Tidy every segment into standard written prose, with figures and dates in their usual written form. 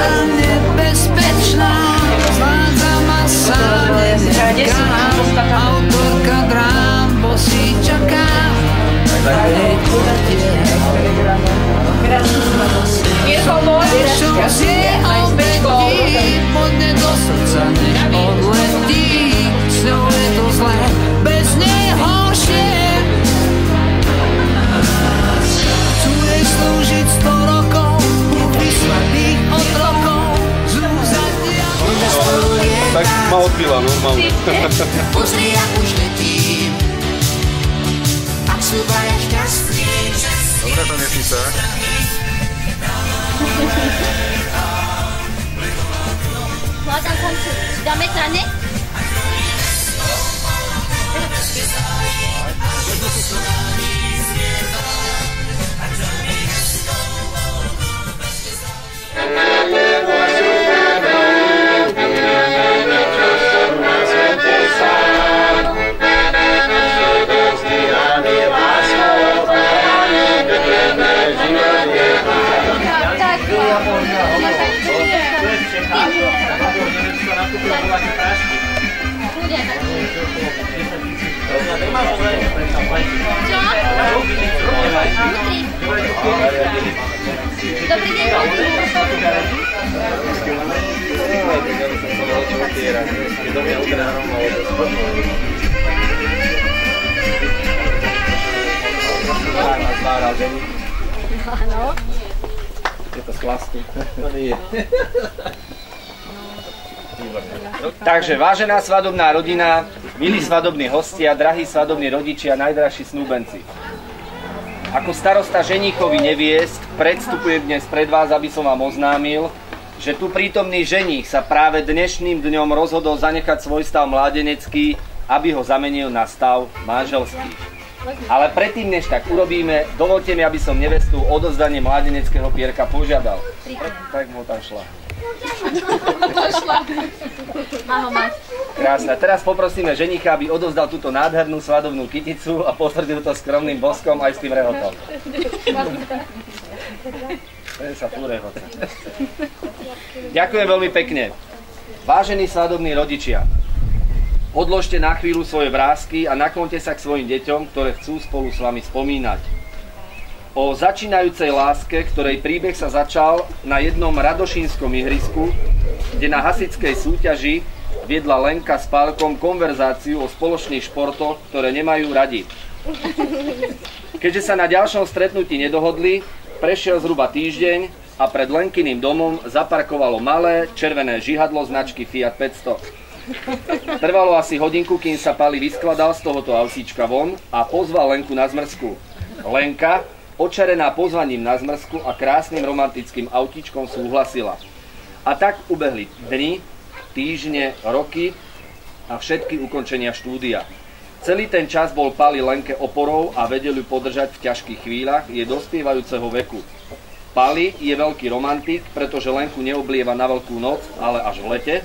a nebezpečná, zvádza ma sám nenechám, autorka drám, bosí čaká, hej Ježov si obetí, podne do srdca než odletí, s ňou je to zlé, bez nej horšie. Chcú jej slúžiť 100 rokov, vyslaných otrokov, zúzadia. Tak ma odpila normálne. Pozri, ja už letím, ak sú baja šťastní. Dobre to nesúca. Hľadám koncu. Dáme trane? Dobrý deň. Áno. Je to z klasky. Takže, vážená svadobná rodina, milí svadobní hostia, drahí svadobní rodičia, najdrahší snúbenci. Ako starosta ženíchovi neviest predstupujem dnes pred vás, aby som vám oznámil, že tu prítomný ženích sa práve dnešným dňom rozhodol zanechať svoj stav mládenecký, aby ho zamenil na stav manželský. Ale predtým, než tak urobíme, dovolte mi, aby som nevestu o odovzdanie mládeneckého pierka požiadal. Tak mu tam šla. Krásne. Teraz poprosíme ženicha, aby odovzdal túto nádhernú svadobnú kyticu a potvrdil to skromným boskom aj s tým rehotom. Ďakujem veľmi pekne. Vážení svadobní rodičia, odložte na chvíľu svoje vrásky a naklonte sa k svojim deťom, ktoré chcú spolu s vami spomínať. O začínajúcej láske, ktorej príbeh sa začal na jednom radošínskom ihrisku, kde na hasičskej súťaži viedla Lenka s Pálkom konverzáciu o spoločných športoch, ktoré nemajú radi. Keďže sa na ďalšom stretnutí nedohodli, prešiel zhruba týždeň a pred Lenkyným domom zaparkovalo malé červené žihadlo značky Fiat 500. Trvalo asi hodinku, kým sa Pali vyskladal z tohoto autíčka von a pozval Lenku na zmrzku. Lenka, očarená pozvaním na zmrzku a krásnym romantickým autíčkom, súhlasila. A tak ubehli dni, týždne, roky a všetky ukončenia štúdia. Celý ten čas bol Pali Lenke oporou a vedel ju podržať v ťažkých chvíľach jej dospievajúceho veku. Pali je veľký romantik, pretože Lenku neoblieva na Veľkú noc, ale až v lete.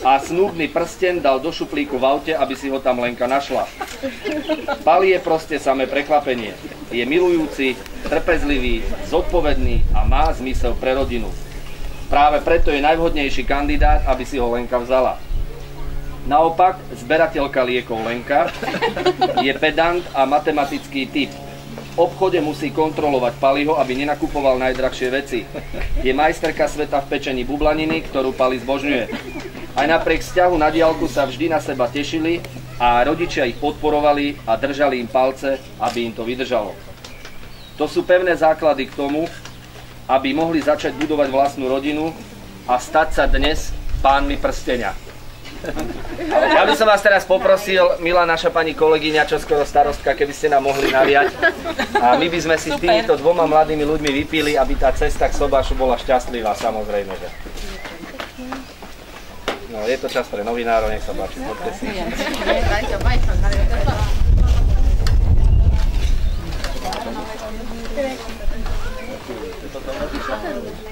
A snúbny prsten dal do šuplíku v aute, aby si ho tam Lenka našla. Pali je proste samé prekvapenie. Je milujúci, trpezlivý, zodpovedný a má zmysel pre rodinu. Práve preto je najvhodnejší kandidát, aby si ho Lenka vzala. Naopak, zberateľka liekov Lenka je pedant a matematický typ. V obchode musí kontrolovať Paliho, aby nenakupoval najdrahšie veci. Je majsterka sveta v pečení bublaniny, ktorú Pali zbožňuje. Aj napriek vzťahu na diaľku sa vždy na seba tešili a rodičia ich podporovali a držali im palce, aby im to vydržalo. To sú pevné základy k tomu, aby mohli začať budovať vlastnú rodinu a stať sa dnes pánmi prstenia. Ja by som vás teraz poprosil, milá naša pani kolegyňa, čo skoro starostka, keby ste nám mohli naviať. A my by sme si s týmito dvoma mladými ľuďmi vypili, aby tá cesta k sobášu bola šťastlivá, samozrejme. Že. No, je to čas pre novinárov, nech sa páči, poďte si.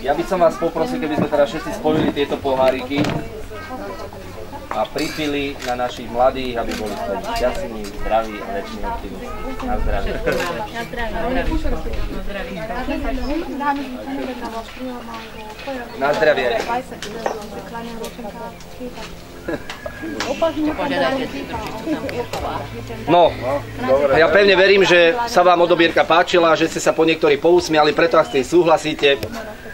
Ja by som vás poprosil, keby sme teraz všetci spojili tieto poháriky. a pripili na našich mladých, aby boli šťastní, zdraví a väčší optimisti. Na zdravie. Na zdravie. No, ja pevne verím, že sa vám odobierka páčila, že ste sa po niektorí pousmiali, preto ak s tým súhlasíte,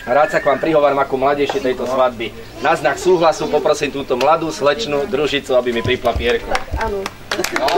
rád sa k vám prihováram ako mladejšie tejto svadby. Na znak súhlasu poprosím túto mladú slečnú družicu, aby mi pripla pierku. Áno. No.